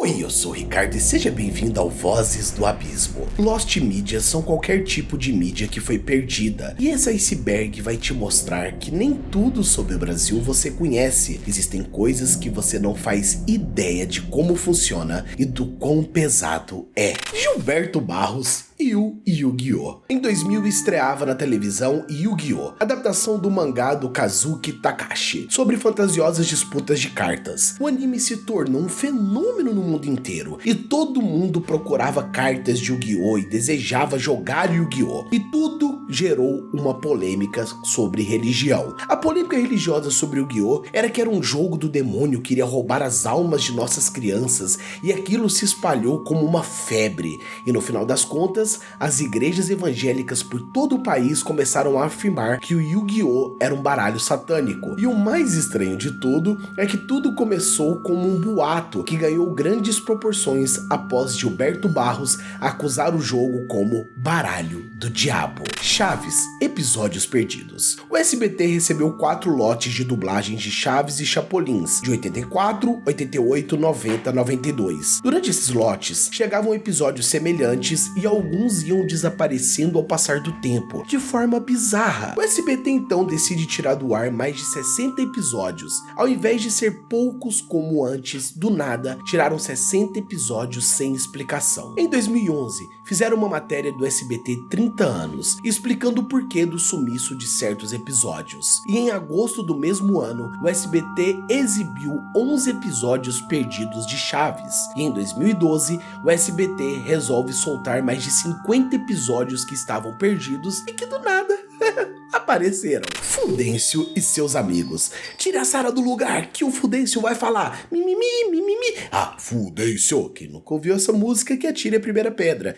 Oi, eu sou o Ricardo e seja bem-vindo ao Vozes do Abismo. Lost Mídias são qualquer tipo de mídia que foi perdida, e esse iceberg vai te mostrar que nem tudo sobre o Brasil você conhece. Existem coisas que você não faz ideia de como funciona e do quão pesado é. Gilberto Barros e o Yu-Gi-Oh! Em 2000 estreava na televisão Yu-Gi-Oh! Adaptação do mangá do Kazuki Takashi, sobre fantasiosas disputas de cartas. O anime se tornou um fenômeno no mundo inteiro, e todo mundo procurava cartas de Yu-Gi-Oh! E desejava jogar Yu-Gi-Oh! E tudo gerou uma polêmica sobre religião. A polêmica religiosa sobre Yu-Gi-Oh! Era que era um jogo do demônio que iria roubar as almas de nossas crianças, e aquilo se espalhou como uma febre, e no final das contas, as igrejas evangélicas por todo o país começaram a afirmar que o Yu-Gi-Oh! Era um baralho satânico. E o mais estranho de tudo é que tudo começou como um boato que ganhou grandes proporções após Gilberto Barros acusar o jogo como baralho do diabo. Chaves, episódios perdidos. O SBT recebeu 4 lotes de dublagens de Chaves e Chapolins, de 84, 88, 90, 92. Durante esses lotes, chegavam episódios semelhantes e alguns iam desaparecendo ao passar do tempo, de forma bizarra. O SBT então decide tirar do ar mais de 60 episódios. Ao invés de ser poucos como antes, do nada, tiraram 60 episódios sem explicação. Em 2011, fizeram uma matéria do SBT 30 anos, explicando o porquê do sumiço de certos episódios. E em agosto do mesmo ano, o SBT exibiu 11 episódios perdidos de Chaves. E em 2012, o SBT resolve soltar mais de 50 episódios que estavam perdidos e que do nada apareceram. Fudêncio e seus amigos. Tire a Sara do lugar que o Fudêncio vai falar. Mimimi, mimimi. Ah, Fudêncio. Quem nunca ouviu essa música que atire a primeira pedra.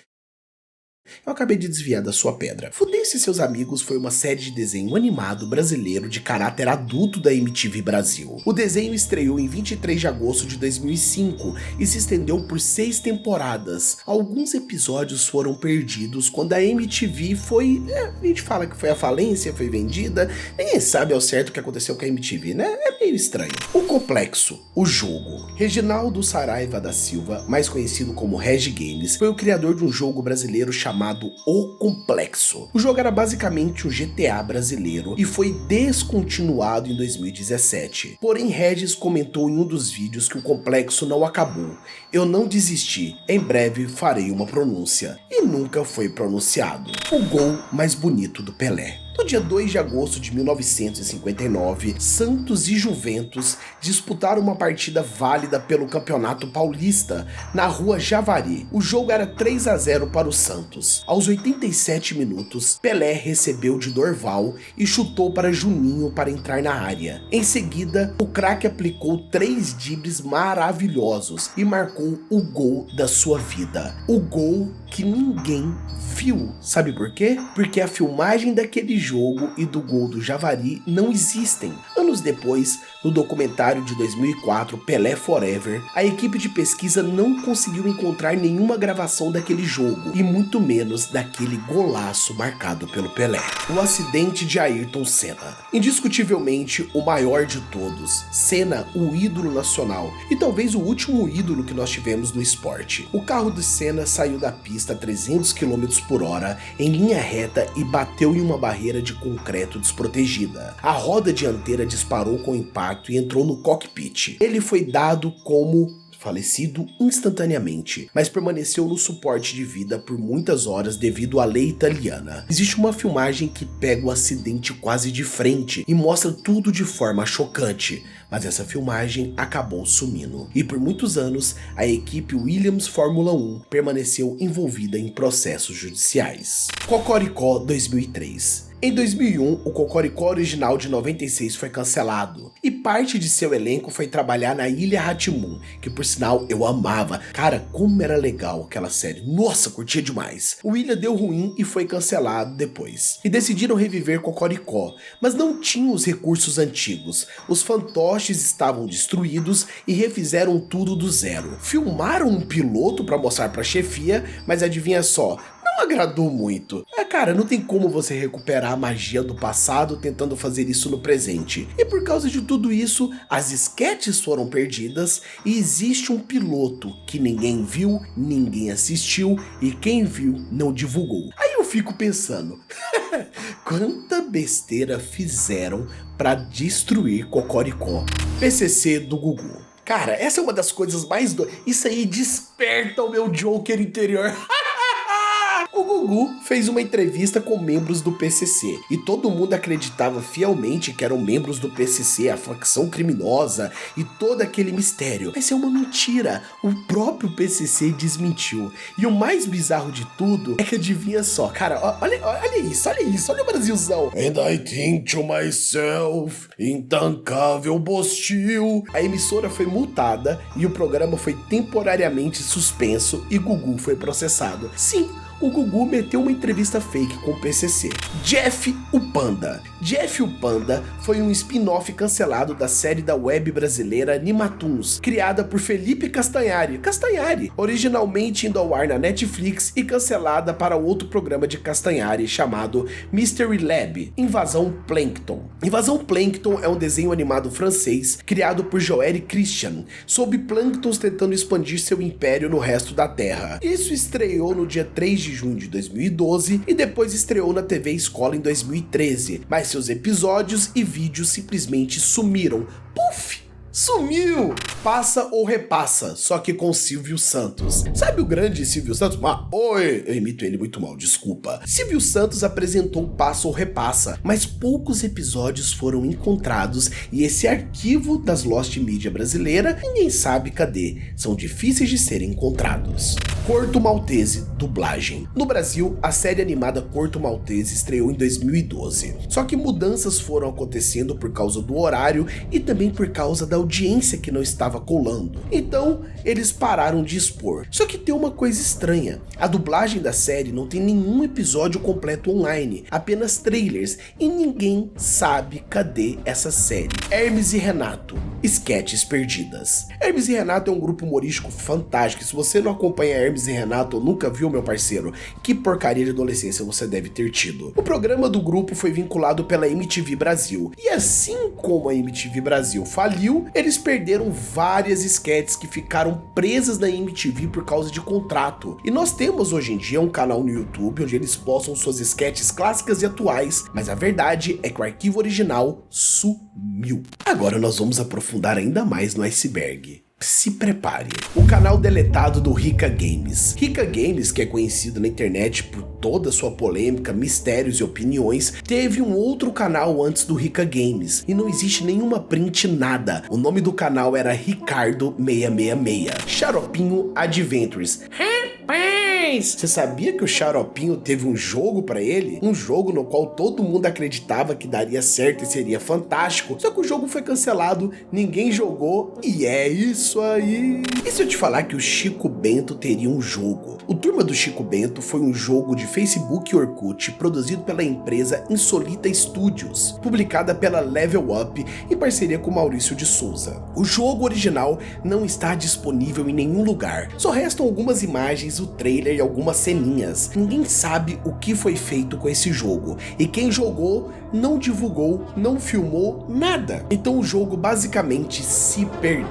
Eu acabei de desviar da sua pedra. Fudêncio e seus amigos foi uma série de desenho animado brasileiro de caráter adulto da MTV Brasil. O desenho estreou em 23 de agosto de 2005 e se estendeu por 6 temporadas. Alguns episódios foram perdidos quando a MTV foi... a gente fala que foi à falência, foi vendida. Ninguém sabe ao certo o que aconteceu com a MTV, né? É meio estranho. O Complexo, o jogo. Reginaldo Saraiva da Silva, mais conhecido como Regi Games, foi o criador de um jogo brasileiro chamado O Complexo. O jogo era basicamente um GTA brasileiro e foi descontinuado em 2017. Porém, Regis comentou em um dos vídeos que o Complexo não acabou. Eu não desisti, em breve farei uma pronúncia. E nunca foi pronunciado. O gol mais bonito do Pelé. No dia 2 de agosto de 1959, Santos e Juventus disputaram uma partida válida pelo Campeonato Paulista na Rua Javari. O jogo era 3-0 para o Santos. Aos 87 minutos, Pelé recebeu de Dorval e chutou para Juninho para entrar na área. Em seguida, o craque aplicou 3 dribles maravilhosos e marcou o gol da sua vida. O gol que ninguém viu. Sabe por quê? Porque a filmagem daquele jogo e do gol do Javari não existem. Anos depois, no documentário de 2004, Pelé Forever, a equipe de pesquisa não conseguiu encontrar nenhuma gravação daquele jogo, e muito menos daquele golaço marcado pelo Pelé. O acidente de Ayrton Senna. Indiscutivelmente o maior de todos. Senna, o ídolo nacional, e talvez o último ídolo que nós tivemos no esporte. O carro de Senna saiu da pista a 300 km por hora, em linha reta, e bateu em uma barreira de concreto desprotegida. A roda dianteira disparou com impacto e entrou no cockpit. Ele foi dado como falecido instantaneamente, mas permaneceu no suporte de vida por muitas horas devido à lei italiana. Existe uma filmagem que pega o acidente quase de frente e mostra tudo de forma chocante, mas essa filmagem acabou sumindo. E por muitos anos, a equipe Williams Fórmula 1 permaneceu envolvida em processos judiciais. Cocoricó 2003. Em 2001, o Cocoricó original de 96 foi cancelado, e parte de seu elenco foi trabalhar na Ilha Rá-Tim-Bum, que por sinal eu amava. Cara, como era legal aquela série, nossa, curtia demais. O Ilha deu ruim e foi cancelado depois. E decidiram reviver Cocoricó, mas não tinham os recursos antigos. Os fantoches estavam destruídos e refizeram tudo do zero. Filmaram um piloto para mostrar pra chefia, mas adivinha só, não agradou muito. Cara, não tem como você recuperar a magia do passado tentando fazer isso no presente. E por causa de tudo isso, as sketches foram perdidas e existe um piloto que ninguém viu, ninguém assistiu e quem viu não divulgou. Aí eu fico pensando, quanta besteira fizeram pra destruir Cocoricó. PCC do Gugu. Cara, essa é uma das coisas mais Isso aí desperta o meu Joker interior. O Gugu fez uma entrevista com membros do PCC e todo mundo acreditava fielmente que eram membros do PCC, a facção criminosa e todo aquele mistério. Mas é uma mentira, o próprio PCC desmentiu. E o mais bizarro de tudo é que adivinha só, cara, olha isso, olha o Brasilzão. And I think to myself, intancável Bostil. A emissora foi multada e o programa foi temporariamente suspenso e Gugu foi processado. Sim, o Gugu meteu uma entrevista fake com o PCC. Jeff o Panda. Jeff o Panda foi um spin-off cancelado da série da web brasileira Animatoons, criada por Felipe Castanhari, originalmente indo ao ar na Netflix e cancelada para outro programa de Castanhari chamado Mystery Lab, Invasão Plankton. Invasão Plankton é um desenho animado francês criado por Joël Christian, sobre plânctons tentando expandir seu império no resto da Terra. Isso estreou no dia 3 de junho de 2012 e depois estreou na TV Escola em 2013, mas seus episódios e vídeos simplesmente sumiram. Puf! Sumiu! Passa ou repassa, só que com Silvio Santos. Sabe o grande Silvio Santos? Oi! Eu imito ele muito mal, desculpa. Silvio Santos apresentou Passa ou Repassa, mas poucos episódios foram encontrados e esse arquivo das Lost Media brasileira, ninguém sabe cadê. São difíceis de serem encontrados. Corto Maltese, dublagem. No Brasil, a série animada Corto Maltese estreou em 2012. Só que mudanças foram acontecendo por causa do horário e também por causa da audiência que não estava colando. Então, eles pararam de expor. Só que tem uma coisa estranha. A dublagem da série não tem nenhum episódio completo online, apenas trailers, e ninguém sabe cadê essa série. Hermes e Renato, sketches perdidas. Hermes e Renato é um grupo humorístico fantástico. Se você não acompanha Hermes e Renato ou nunca viu, meu parceiro, que porcaria de adolescência você deve ter tido. O programa do grupo foi vinculado pela MTV Brasil. E assim como a MTV Brasil faliu, eles perderam várias sketches que ficaram presas na MTV por causa de contrato. E nós temos hoje em dia um canal no YouTube onde eles postam suas sketches clássicas e atuais, mas a verdade é que o arquivo original sumiu. Agora nós vamos aprofundar ainda mais no iceberg. Se prepare. O canal deletado do Rica Games. Rica Games, que é conhecido na internet por toda sua polêmica, mistérios e opiniões, teve um outro canal antes do Rica Games e não existe nenhuma print, nada. O nome do canal era Ricardo 666. Xaropinho Adventures. Você sabia que o Xaropinho teve um jogo pra ele? Um jogo no qual todo mundo acreditava que daria certo e seria fantástico. Só que o jogo foi cancelado, ninguém jogou e é isso aí. E se eu te falar que o Chico Bento teria um jogo? O Turma do Chico Bento foi um jogo de Facebook e Orkut produzido pela empresa Insolita Studios, publicada pela Level Up em parceria com Maurício de Souza. O jogo original não está disponível em nenhum lugar. Só restam algumas imagens, o trailer e algumas ceninhas. Ninguém sabe o que foi feito com esse jogo. E quem jogou não divulgou, não filmou nada. Então o jogo basicamente se perdeu.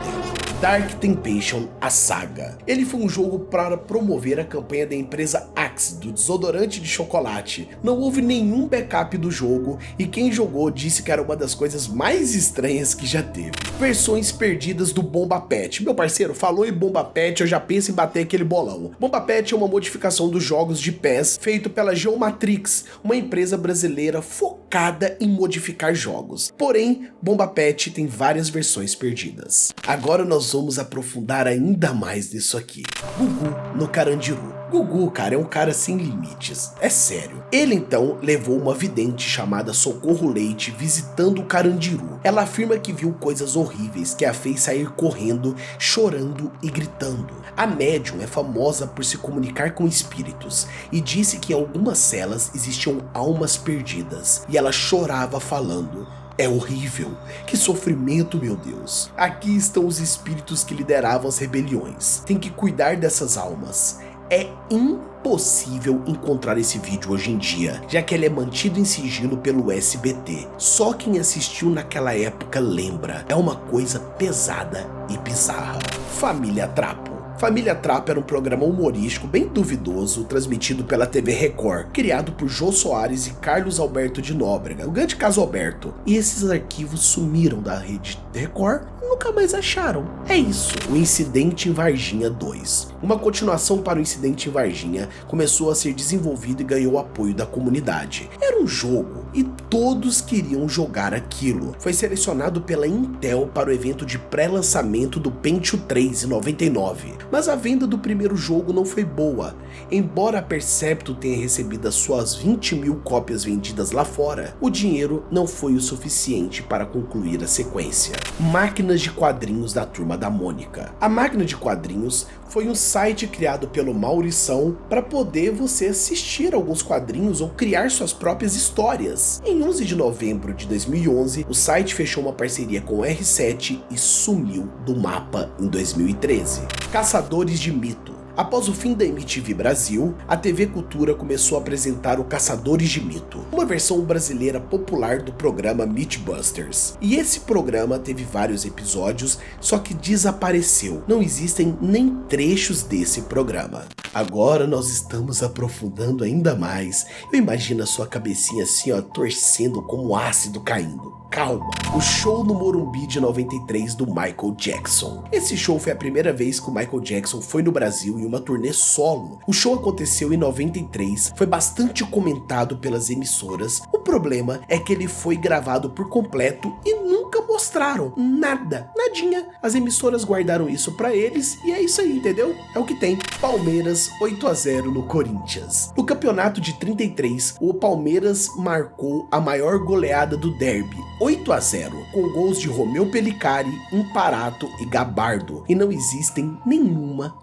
Dark Temptation, a saga. Ele foi um jogo para promover a campanha da empresa Axe, do desodorante de chocolate. Não houve nenhum backup do jogo e quem jogou disse que era uma das coisas mais estranhas que já teve. Versões perdidas do Bomba Pet. Meu parceiro, falou em Bomba Pet, eu já penso em bater aquele bolão. Bomba Pet é uma modificação dos jogos de PES feito pela Geomatrix, uma empresa brasileira focada em modificar jogos. Porém, Bomba Pet tem várias versões perdidas. Agora nós vamos aprofundar ainda mais nisso aqui. Gugu no Carandiru. Gugu, cara, é um cara sem limites. É sério. Ele então levou uma vidente chamada Socorro Leite visitando o Carandiru. Ela afirma que viu coisas horríveis que a fez sair correndo, chorando e gritando. A médium é famosa por se comunicar com espíritos e disse que em algumas celas existiam almas perdidas e ela chorava falando: "É horrível, que sofrimento, meu Deus. Aqui estão os espíritos que lideravam as rebeliões. Tem que cuidar dessas almas. É impossível encontrar esse vídeo hoje em dia, já que ele é mantido em sigilo pelo SBT. Só quem assistiu naquela época lembra. É uma coisa pesada e bizarra. Família Trapo. Família Trapo era um programa humorístico bem duvidoso, transmitido pela TV Record, criado por Jô Soares e Carlos Alberto de Nóbrega, o grande caso Alberto. E esses arquivos sumiram da rede Record e nunca mais acharam. É isso. O Incidente em Varginha 2. Uma continuação para o Incidente em Varginha começou a ser desenvolvido e ganhou apoio da comunidade. Era um jogo e todos queriam jogar aquilo. Foi selecionado pela Intel para o evento de pré-lançamento do Pentium 3 em 99. Mas a venda do primeiro jogo não foi boa. Embora a Percepto tenha recebido as suas 20 mil cópias vendidas lá fora, o dinheiro não foi o suficiente para concluir a sequência. Máquinas de quadrinhos da Turma da Mônica. A Máquina de Quadrinhos foi um site criado pelo Maurição para poder você assistir alguns quadrinhos ou criar suas próprias histórias. Em 11 de novembro de 2011, o site fechou uma parceria com o R7 e sumiu do mapa em 2013. Caçadores de Mito. Após o fim da MTV Brasil, a TV Cultura começou a apresentar o Caçadores de Mito, uma versão brasileira popular do programa Mythbusters. E esse programa teve vários episódios, só que desapareceu. Não existem nem trechos desse programa. Agora nós estamos aprofundando ainda mais. Eu imagino a sua cabecinha assim, ó, torcendo como ácido caindo. Calma. O show no Morumbi de 93 do Michael Jackson. Esse show foi a primeira vez que o Michael Jackson foi no Brasil em uma turnê solo. O show aconteceu em 93, foi bastante comentado pelas emissoras. O problema é que ele foi gravado por completo e nunca mostraram nada, nadinha. As emissoras guardaram isso pra eles e é isso aí, entendeu? É o que tem. Palmeiras 8-0 no Corinthians. No campeonato de 33, o Palmeiras marcou a maior goleada do derby, 8-0, com gols de Romeu Pelicari, Imparato e Gabardo. E não existem nenhuma,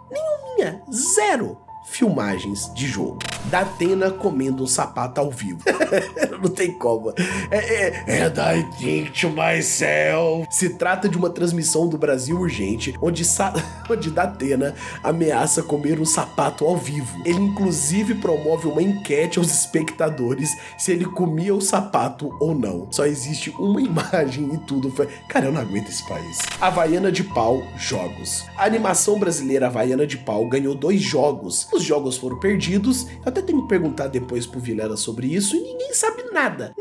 zero filmagens de jogo. Datena comendo um sapato ao vivo. Não tem como. And I think to myself. Se trata de uma transmissão do Brasil Urgente, onde Datena ameaça comer um sapato ao vivo. Ele inclusive promove uma enquete aos espectadores se ele comia o sapato ou não. Só existe uma imagem e tudo foi... Cara, eu não aguento esse país. Havaiana de Pau, jogos. A animação brasileira Havaiana de Pau ganhou 2 jogos. Os jogos foram perdidos. Eu até tenho que perguntar depois pro Vilela sobre isso e ninguém sabe nada.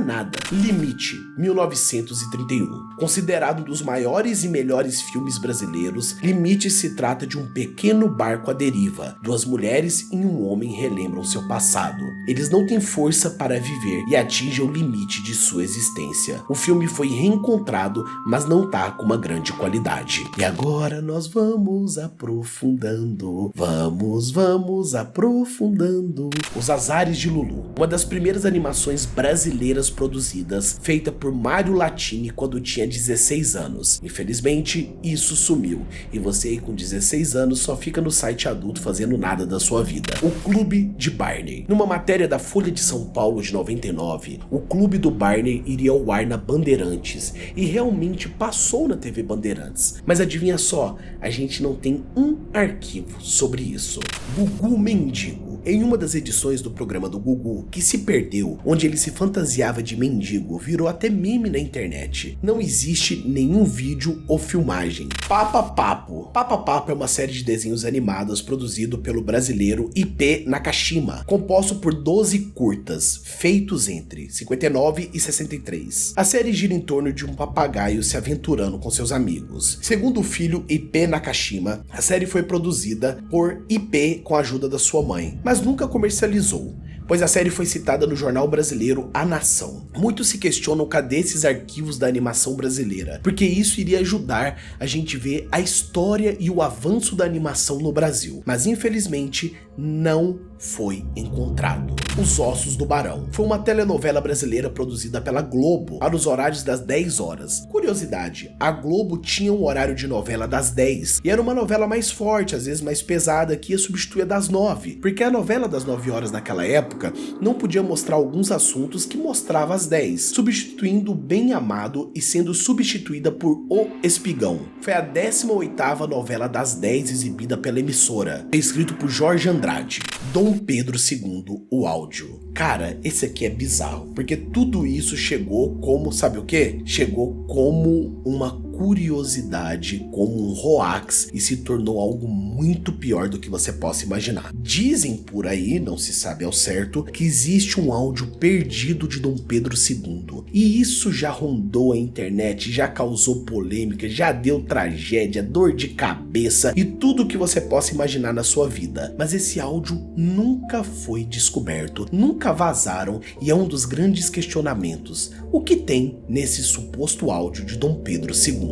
Nada. Limite, 1931. Considerado um dos maiores e melhores filmes brasileiros, Limite se trata de um pequeno barco à deriva. 2 mulheres e um homem relembram seu passado. Eles não têm força para viver e atingem o limite de sua existência. O filme foi reencontrado, mas não tá com uma grande qualidade. E agora nós vamos aprofundando. Vamos aprofundando. Os Azares de Lulu. Uma das primeiras animações brasileiras produzidas, feita por Mário Latini quando tinha 16 anos. Infelizmente, isso sumiu. E você aí com 16 anos só fica no site adulto fazendo nada da sua vida. O Clube de Barney. Numa matéria da Folha de São Paulo de 99, o Clube do Barney iria ao ar na Bandeirantes. E realmente passou na TV Bandeirantes. Mas adivinha só, a gente não tem um arquivo sobre isso. Gugu Mendigo. Em uma das edições do programa do Gugu, que se perdeu, onde ele se fantasiava de mendigo, virou até meme na internet. Não existe nenhum vídeo ou filmagem. Papa Papo. Papa Papo é uma série de desenhos animados produzido pelo brasileiro IP Nakashima, composto por 12 curtas, feitos entre 59 e 63. A série gira em torno de um papagaio se aventurando com seus amigos. Segundo o filho IP Nakashima, a série foi produzida por IP com a ajuda da sua mãe, mas nunca comercializou, pois a série foi citada no jornal brasileiro A Nação. Muitos se questionam cadê esses arquivos da animação brasileira, porque isso iria ajudar a gente ver a história e o avanço da animação no Brasil, mas infelizmente não foi encontrado. Os Ossos do Barão. Foi uma telenovela brasileira produzida pela Globo para os horários das 10 horas. Curiosidade, a Globo tinha um horário de novela das 10 e era uma novela mais forte, às vezes mais pesada, que ia substituir a das 9, porque a novela das 9 horas naquela época época não podia mostrar alguns assuntos que mostrava às 10, substituindo o Bem Amado e sendo substituída por O Espigão. Foi a 18ª novela das 10 exibida pela emissora, escrito por Jorge Andrade. Dom Pedro II, o áudio. Cara, esse aqui é bizarro, porque tudo isso chegou como, sabe o quê? Chegou como uma curiosidade, como um hoax, e se tornou algo muito pior do que você possa imaginar. Dizem por aí, não se sabe ao certo, que existe um áudio perdido de Dom Pedro II. E isso já rondou a internet, já causou polêmica, já deu tragédia, dor de cabeça e tudo que você possa imaginar na sua vida. Mas esse áudio nunca foi descoberto, nunca vazaram, e é um dos grandes questionamentos. O que tem nesse suposto áudio de Dom Pedro II?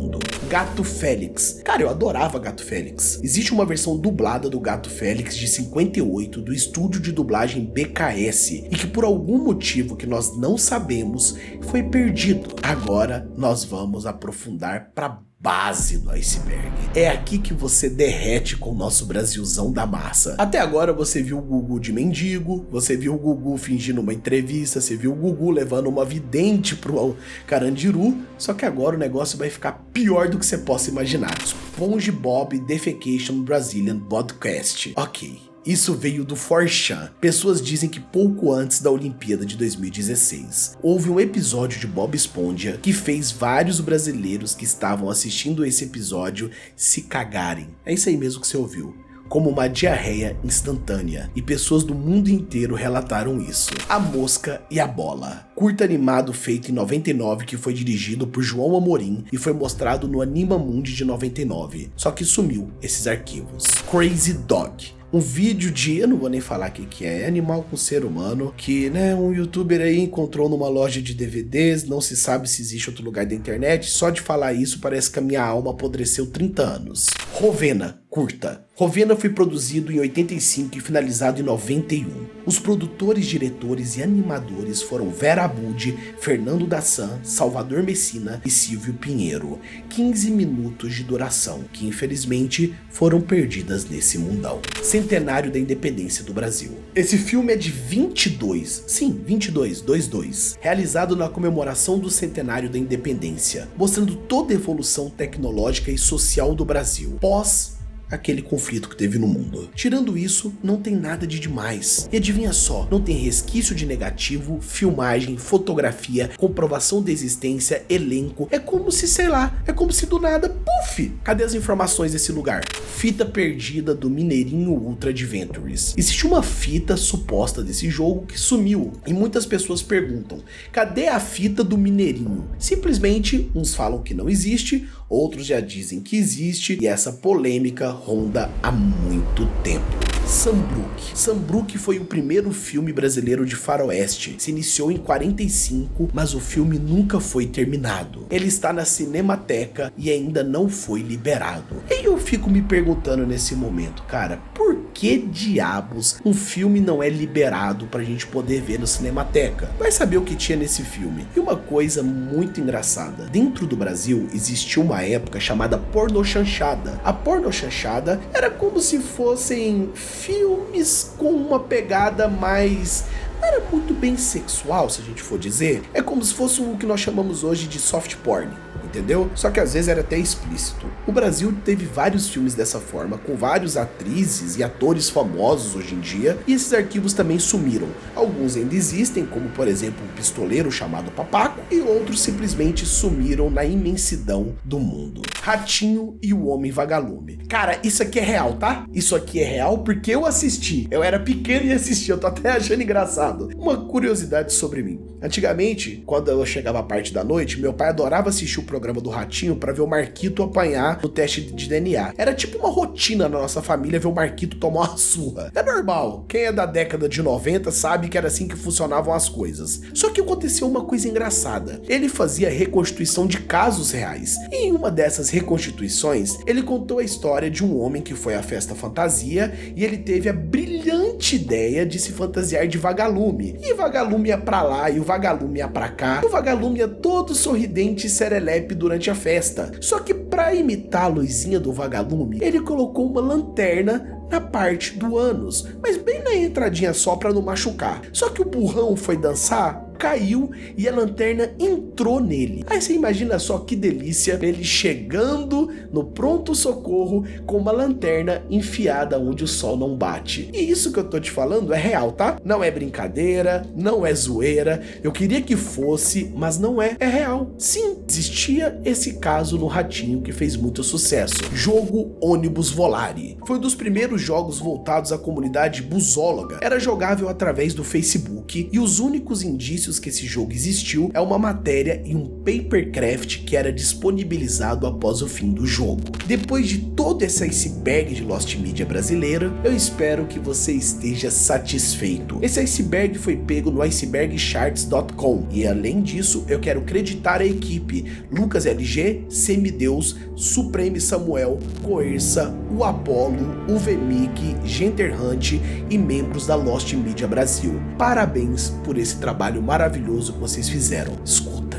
Gato Félix. Cara, eu adorava Gato Félix. Existe uma versão dublada do Gato Félix de 58 do estúdio de dublagem BKS e que por algum motivo que nós não sabemos foi perdido. Agora nós vamos aprofundar para base do iceberg. É aqui que você derrete com o nosso Brasilzão da massa. Até agora você viu o Gugu de mendigo, você viu o Gugu fingindo uma entrevista, você viu o Gugu levando uma vidente pro Carandiru, só que agora o negócio vai ficar pior do que você possa imaginar. SpongeBob Defecation Brazilian Podcast. Ok. Isso veio do 4chan. Pessoas dizem que pouco antes da Olimpíada de 2016, houve um episódio de Bob Esponja que fez vários brasileiros que estavam assistindo esse episódio se cagarem. É isso aí mesmo que você ouviu. Como uma diarreia instantânea, e pessoas do mundo inteiro relataram isso. A Mosca e a Bola. Curta animado feito em 99 que foi dirigido por João Amorim e foi mostrado no Animamundi de 99. Só que sumiu esses arquivos. Crazy Dog. Um vídeo de, eu não vou nem falar o que é animal com ser humano, que um youtuber aí encontrou numa loja de DVDs, não se sabe se existe outro lugar da internet, só de falar isso parece que a minha alma apodreceu 30 anos. Rovena, curta. Rovena foi produzido em 85 e finalizado em 91. Os produtores, diretores e animadores foram Vera Abud, Fernando Dassan, Salvador Messina e Silvio Pinheiro. 15 minutos de duração, que infelizmente foram perdidas nesse mundão. Centenário da Independência do Brasil. Esse filme é de 22, sim, 22, realizado na comemoração do centenário da independência, mostrando toda a evolução tecnológica e social do Brasil, pós aquele conflito que teve no mundo. Tirando isso, não tem nada de demais. E adivinha só, não tem resquício de negativo, filmagem, fotografia, comprovação da existência, elenco. É como se, sei lá, é como se do nada, puf! Cadê as informações desse lugar? Fita perdida do Mineirinho Ultra Adventures. Existe uma fita suposta desse jogo que sumiu. E muitas pessoas perguntam, cadê a fita do Mineirinho? Simplesmente, uns falam que não existe, outros já dizem que existe, e essa polêmica ronda há muito tempo. Sambruk. Sambruk foi o primeiro filme brasileiro de faroeste. Se iniciou em 45, mas o filme nunca foi terminado. Ele está na Cinemateca e ainda não foi liberado. E eu fico me perguntando nesse momento, cara, por que diabos um filme não é liberado pra gente poder ver na Cinemateca? Vai saber o que tinha nesse filme. E uma coisa muito engraçada, dentro do Brasil existia uma época chamada pornochanchada. A pornochanchada era como se fossem filmes com uma pegada mais... não era muito bem sexual, se a gente for dizer. É como se fosse o que nós chamamos hoje de soft porn, entendeu? Só que às vezes era até explícito. O Brasil teve vários filmes dessa forma, com vários atrizes e atores famosos hoje em dia, e esses arquivos também sumiram. Alguns ainda existem, como por exemplo um pistoleiro chamado Papaco, e outros simplesmente sumiram na imensidão do mundo. Ratinho e o Homem Vagalume. Cara, isso aqui é real, tá? Isso aqui é real porque eu assisti. Eu era pequeno e assisti, eu tô até achando engraçado. Uma curiosidade sobre mim. Antigamente, quando eu chegava à parte da noite, meu pai adorava assistir o programa do Ratinho pra ver o Marquito apanhar no teste de DNA. Era tipo uma rotina na nossa família ver o Marquito tomar uma surra. É normal. Quem é da década de 90 sabe que era assim que funcionavam as coisas. Só que aconteceu uma coisa engraçada. Ele fazia reconstituição de casos reais. E em uma dessas reconstituições, ele contou a história de um homem que foi à festa fantasia e ele teve a brilhante ideia de se fantasiar de vagalume. E vagalume ia pra lá e o vagalume ia pra cá. E o vagalume ia todo sorridente e serelepe durante a festa. Só que pra para imitar a luzinha do vagalume, ele colocou uma lanterna na parte do ânus, mas bem na entradinha só para não machucar. Só que o burrão foi dançar, caiu e a lanterna entrou nele. Aí você imagina só que delícia, ele chegando no pronto-socorro com uma lanterna enfiada onde o sol não bate. E isso que eu tô te falando é real, tá? Não é brincadeira, não é zoeira. Eu queria que fosse, mas não é. É real. Sim, existia esse caso no Ratinho que fez muito sucesso. Jogo Ônibus Volare. Foi um dos primeiros jogos voltados à comunidade busóloga. Era jogável através do Facebook e os únicos indícios que esse jogo existiu é uma matéria e um papercraft que era disponibilizado após o fim do jogo. Depois de todo esse iceberg de Lost Media brasileira, eu espero que você esteja satisfeito. Esse iceberg foi pego no icebergcharts.com e além disso eu quero creditar a equipe Lucas LG, Semideus, Supreme Samuel, Coerça, o Apollo, o Vemic, Genterhunt e membros da Lost Media Brasil. Parabéns por esse trabalho maravilhoso que vocês fizeram. Escuta,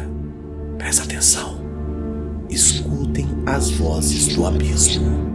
presta atenção, escutem as vozes do abismo.